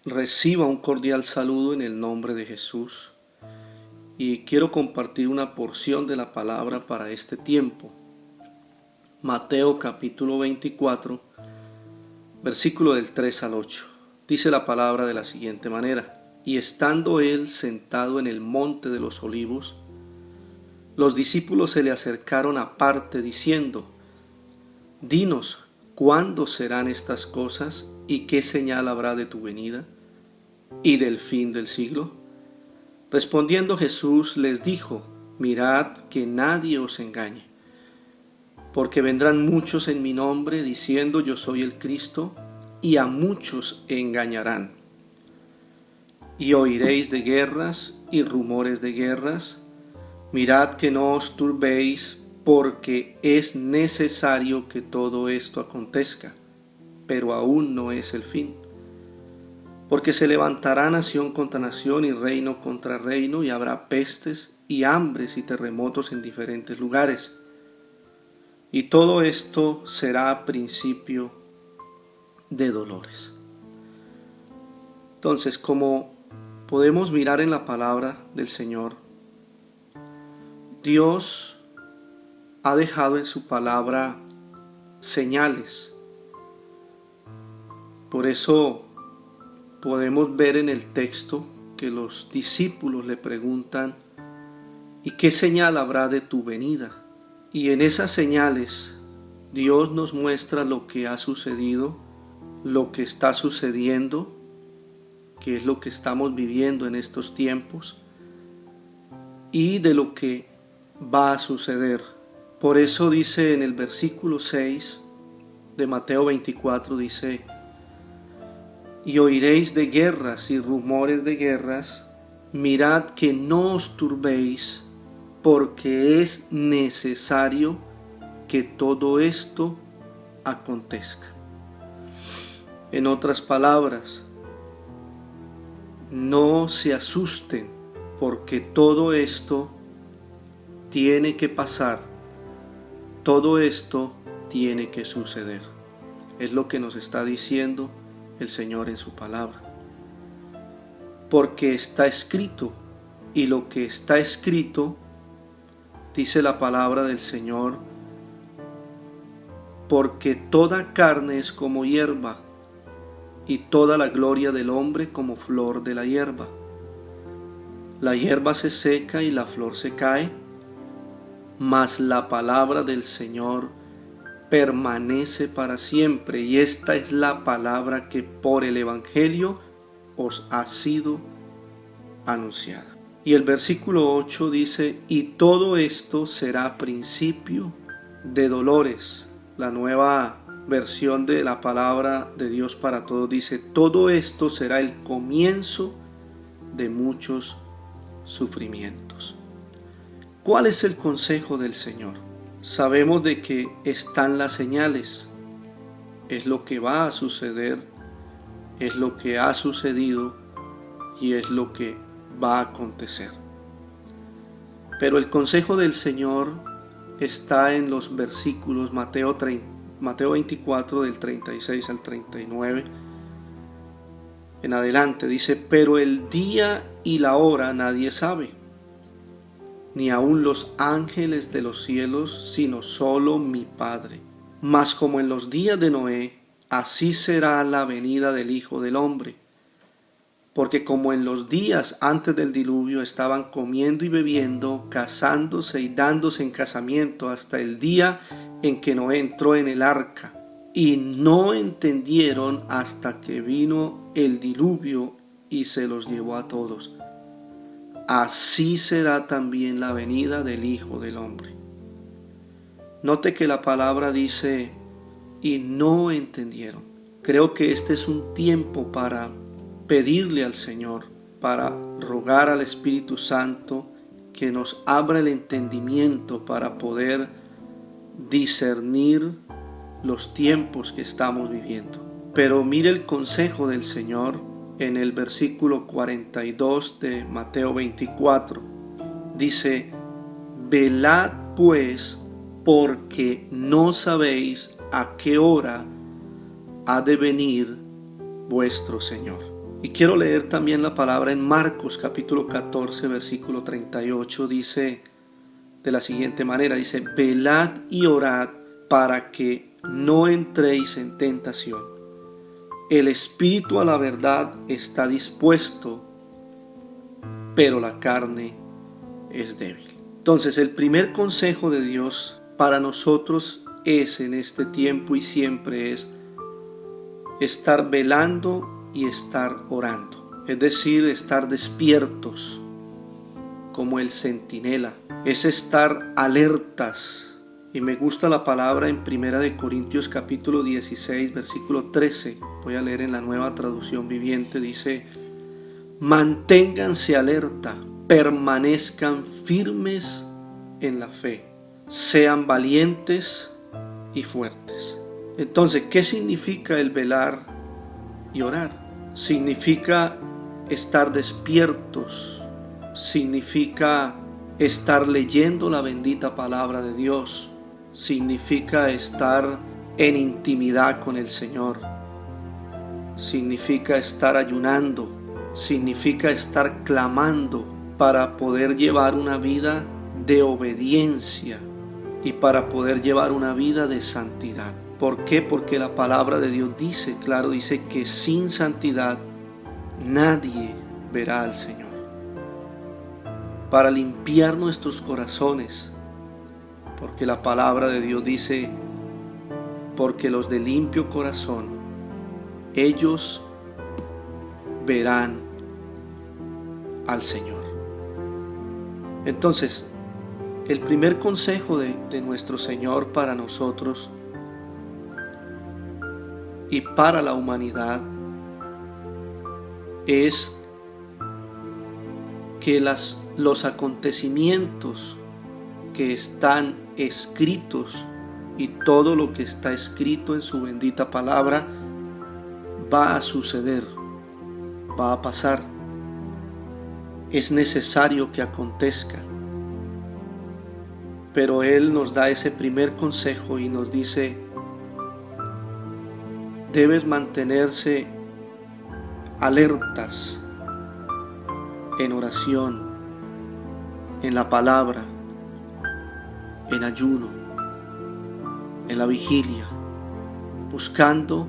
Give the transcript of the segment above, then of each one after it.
Reciba un cordial saludo en el nombre de Jesús y quiero compartir una porción de la palabra para este tiempo. Mateo capítulo 24, versículo del 3 al 8. Dice la palabra de la siguiente manera: Y estando él sentado en el monte de los olivos, los discípulos se le acercaron aparte diciendo: Dinos, ¿cuándo serán estas cosas y qué señal habrá de tu venida y del fin del siglo? Respondiendo Jesús les dijo: Mirad que nadie os engañe, porque vendrán muchos en mi nombre diciendo yo soy el Cristo, y a muchos engañarán. Y oiréis de guerras y rumores de guerras. Mirad que no os turbéis, porque es necesario que todo esto acontezca, pero aún no es el fin. Porque se levantará nación contra nación y reino contra reino, y habrá pestes y hambres y terremotos en diferentes lugares. Y todo esto será principio de dolores. Entonces, como podemos mirar en la palabra del Señor, Dios ha dejado en su palabra señales. Por eso podemos ver en el texto que los discípulos le preguntan: ¿y qué señal habrá de tu venida? Y en esas señales Dios nos muestra lo que ha sucedido, lo que está sucediendo, que es lo que estamos viviendo en estos tiempos, y de lo que va a suceder. Por eso dice en el versículo 6 de Mateo 24, dice: Y oiréis de guerras y rumores de guerras. Mirad que no os turbéis, porque es necesario que todo esto acontezca. En otras palabras, no se asusten, porque todo esto tiene que pasar, todo esto tiene que suceder. Es lo que nos está diciendo el Señor en su palabra. Porque está escrito, y lo que está escrito, dice la palabra del Señor, porque toda carne es como hierba, y toda la gloria del hombre como flor de la hierba. La hierba se seca y la flor se cae, mas la palabra del Señor permanece para siempre. Y esta es la palabra que por el Evangelio os ha sido anunciada. Y el versículo 8 dice: y todo esto será principio de dolores. La nueva versión de la palabra de Dios para todos dice: todo esto será el comienzo de muchos sufrimientos. ¿Cuál es el consejo del Señor? Sabemos de que están las señales, es lo que va a suceder, es lo que ha sucedido y es lo que va a acontecer. Pero el consejo del Señor está en los versículos Mateo 24 del 36 al 39 en adelante. Dice: pero el día y la hora nadie sabe, ni aun los ángeles de los cielos, sino solo mi Padre. Mas como en los días de Noé, así será la venida del Hijo del Hombre. Porque como en los días antes del diluvio estaban comiendo y bebiendo, casándose y dándose en casamiento hasta el día en que Noé entró en el arca, y no entendieron hasta que vino el diluvio y se los llevó a todos. Así será también la venida del Hijo del Hombre. Note que la palabra dice: y no entendieron. Creo que este es un tiempo para pedirle al Señor, para rogar al Espíritu Santo que nos abra el entendimiento para poder discernir los tiempos que estamos viviendo. Pero mire el consejo del Señor en el versículo 42 de Mateo 24. Dice: velad pues, porque no sabéis a qué hora ha de venir vuestro Señor. Y quiero leer también la palabra en Marcos capítulo 14, versículo 38, dice de la siguiente manera, dice: velad y orad para que no entréis en tentación. El espíritu a la verdad está dispuesto, pero la carne es débil. Entonces, el primer consejo de Dios para nosotros es en este tiempo y siempre es estar velando y estar orando. Es decir, estar despiertos como el centinela. Es estar alertas. Y me gusta la palabra en 1 Corintios capítulo 16, versículo 13. Voy a leer en la Nueva Traducción Viviente. Dice: manténganse alerta, permanezcan firmes en la fe, sean valientes y fuertes. Entonces, ¿qué significa el velar y orar? Significa estar despiertos, significa estar leyendo la bendita palabra de Dios, significa estar en intimidad con el Señor, significa estar ayunando, significa estar clamando para poder llevar una vida de obediencia y para poder llevar una vida de santidad. ¿Por qué? Porque la palabra de Dios dice, claro, dice que sin santidad nadie verá al Señor. Para limpiar nuestros corazones, porque la palabra de Dios dice, porque los de limpio corazón, ellos verán al Señor. Entonces, el primer consejo de nuestro Señor para nosotros y para la humanidad es que los acontecimientos que están escritos y todo lo que está escrito en su bendita palabra va a suceder, va a pasar. Es necesario que acontezca. Pero Él nos da ese primer consejo y nos dice: debes mantenerse alertas en oración, en la palabra, en ayuno, en la vigilia, buscando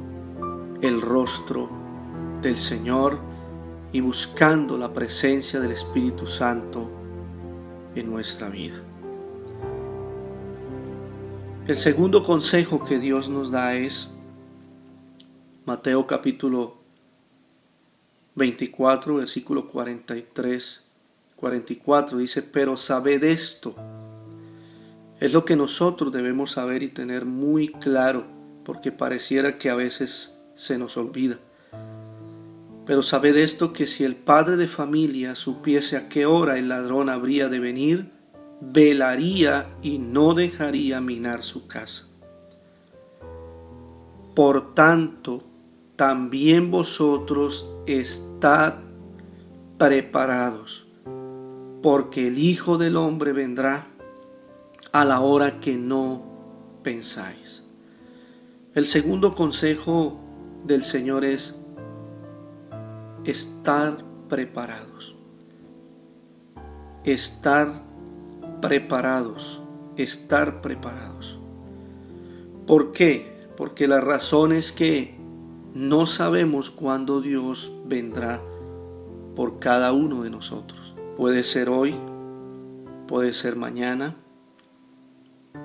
el rostro del Señor y buscando la presencia del Espíritu Santo en nuestra vida. El segundo consejo que Dios nos da es Mateo capítulo 24, versículo 44, dice: pero sabed esto. Es lo que nosotros debemos saber y tener muy claro, porque pareciera que a veces se nos olvida. Pero sabed esto, que si el padre de familia supiese a qué hora el ladrón habría de venir, velaría y no dejaría minar su casa. Por tanto, también vosotros estad preparados, porque el Hijo del Hombre vendrá a la hora que no pensáis. El segundo consejo del Señor es estar preparados. Estar preparados. Estar preparados. ¿Por qué? Porque la razón es que no sabemos cuándo Dios vendrá por cada uno de nosotros. Puede ser hoy, puede ser mañana,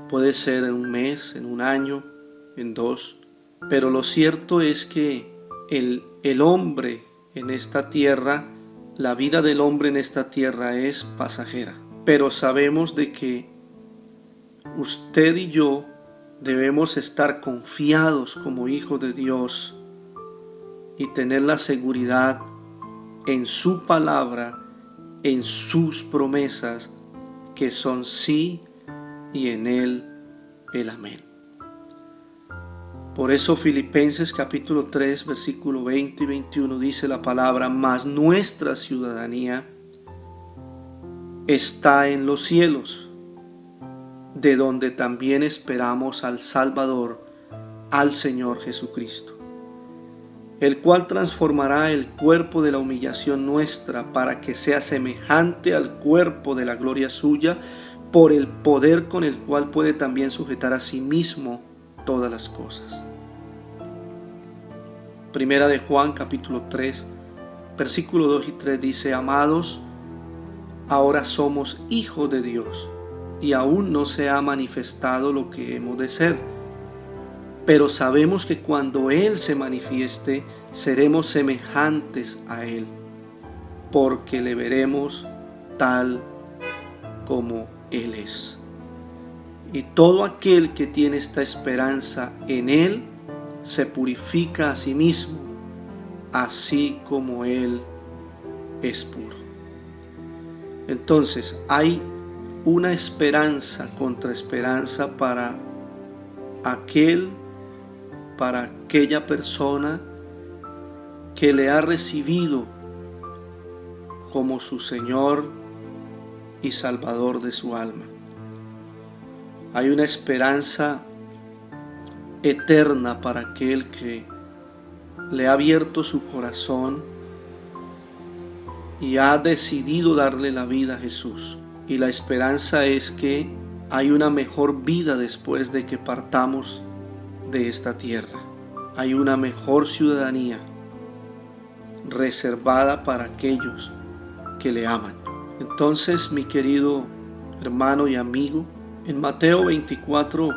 puede ser en un mes, en un año, en dos. Pero lo cierto es que el hombre en esta tierra, la vida del hombre en esta tierra es pasajera. Pero sabemos de que usted y yo debemos estar confiados como hijos de Dios y tener la seguridad en su palabra, en sus promesas, que son sí y en Él el amén. Por eso Filipenses capítulo 3, versículo 20 y 21 dice la palabra: mas nuestra ciudadanía está en los cielos, de donde también esperamos al Salvador, al Señor Jesucristo, el cual transformará el cuerpo de la humillación nuestra para que sea semejante al cuerpo de la gloria suya, por el poder con el cual puede también sujetar a sí mismo todas las cosas. Primera de Juan capítulo 3, versículo 2 y 3 dice: Amados, ahora somos hijos de Dios, y aún no se ha manifestado lo que hemos de ser. Pero sabemos que cuando Él se manifieste, seremos semejantes a Él, porque le veremos tal como Él es. Y todo aquel que tiene esta esperanza en Él, se purifica a sí mismo, así como Él es puro. Entonces, hay una esperanza contra esperanza para aquella persona que le ha recibido como su Señor y Salvador de su alma. Hay una esperanza eterna para aquel que le ha abierto su corazón y ha decidido darle la vida a Jesús. Y la esperanza es que hay una mejor vida después de que partamos de esta tierra. Hay una mejor ciudadanía reservada para aquellos que le aman. Entonces, mi querido hermano y amigo, en Mateo 24,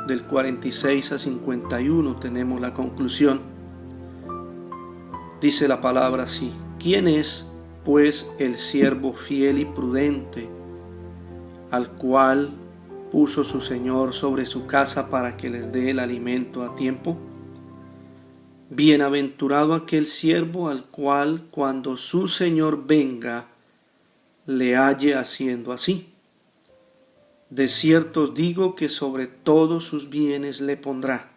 del 46 a 51, tenemos la conclusión. Dice la palabra así: ¿Quién es, pues, el siervo fiel y prudente, al cual puso su Señor sobre su casa para que les dé el alimento a tiempo? Bienaventurado aquel siervo al cual, cuando su Señor venga, le halle haciendo así. De cierto os digo que sobre todos sus bienes le pondrá.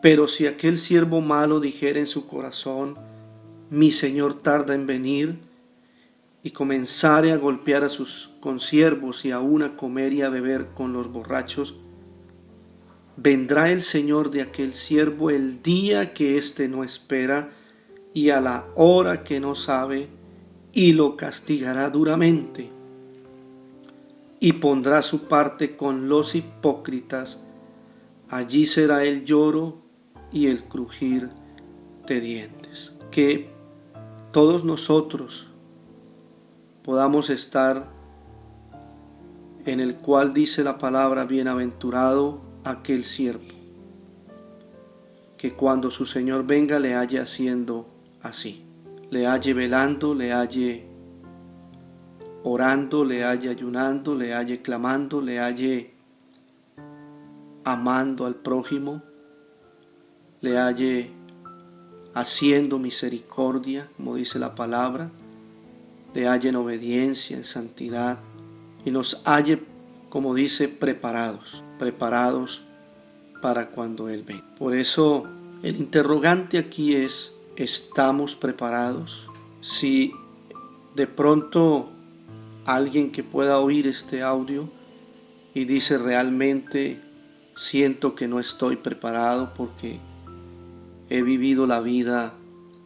Pero si aquel siervo malo dijere en su corazón: mi Señor tarda en venir, y comenzare a golpear a sus consiervos y aun a comer y a beber con los borrachos, vendrá el Señor de aquel siervo el día que éste no espera y a la hora que no sabe, y lo castigará duramente, y pondrá su parte con los hipócritas. Allí será el lloro y el crujir de dientes. Que todos nosotros podamos estar en el cual dice la palabra: bienaventurado aquel siervo, que cuando su Señor venga le halle haciendo así, le halle velando, le halle orando, le halle ayunando, le halle clamando, le halle amando al prójimo, le halle haciendo misericordia, como dice la palabra, le halle en obediencia, en santidad, y nos halle, como dice, preparados para cuando Él venga. Por eso el interrogante aquí es: ¿estamos preparados? Si de pronto alguien que pueda oír este audio y dice: realmente siento que no estoy preparado porque he vivido la vida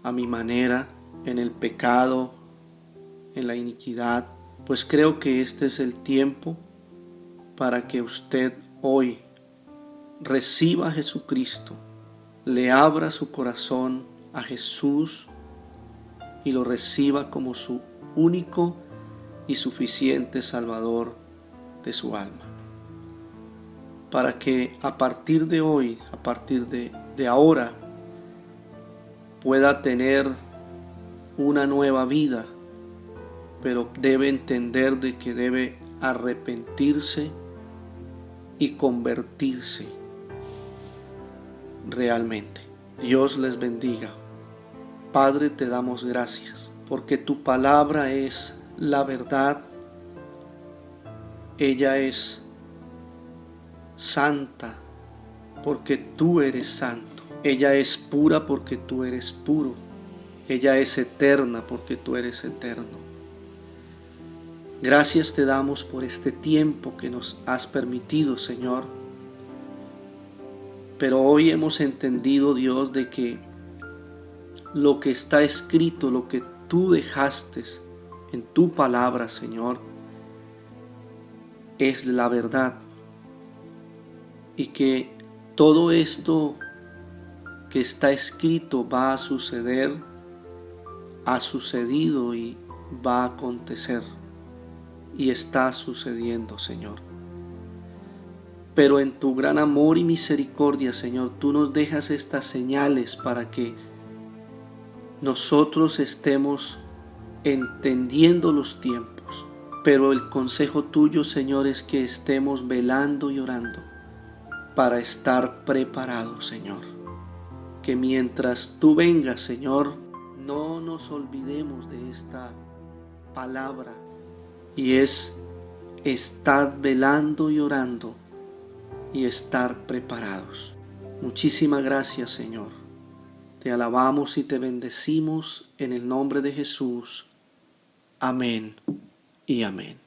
a mi manera, en el pecado, en la iniquidad, pues creo que este es el tiempo para que usted hoy reciba a Jesucristo, le abra su corazón a Jesús y lo reciba como su único y suficiente Salvador de su alma, para que a partir de hoy, a partir de ahora, pueda tener una nueva vida, pero debe entender de que debe arrepentirse y convertirse realmente. Dios les bendiga. Padre, te damos gracias porque tu palabra es la verdad. Ella es santa porque tú eres santo. Ella es pura porque tú eres puro. Ella es eterna porque tú eres eterno. Gracias te damos por este tiempo que nos has permitido, Señor. Pero hoy hemos entendido, Dios, de que lo que está escrito, lo que tú dejaste en tu palabra, Señor, es la verdad. Y que todo esto que está escrito va a suceder, ha sucedido y va a acontecer. Y está sucediendo, Señor. Pero en tu gran amor y misericordia, Señor, tú nos dejas estas señales para que nosotros estemos entendiendo los tiempos. Pero el consejo tuyo, Señor, es que estemos velando y orando para estar preparados, Señor. Que mientras tú vengas, Señor, no nos olvidemos de esta palabra, y es estar velando y orando y estar preparados. Muchísimas gracias, Señor. Te alabamos y te bendecimos en el nombre de Jesús. Amén y amén.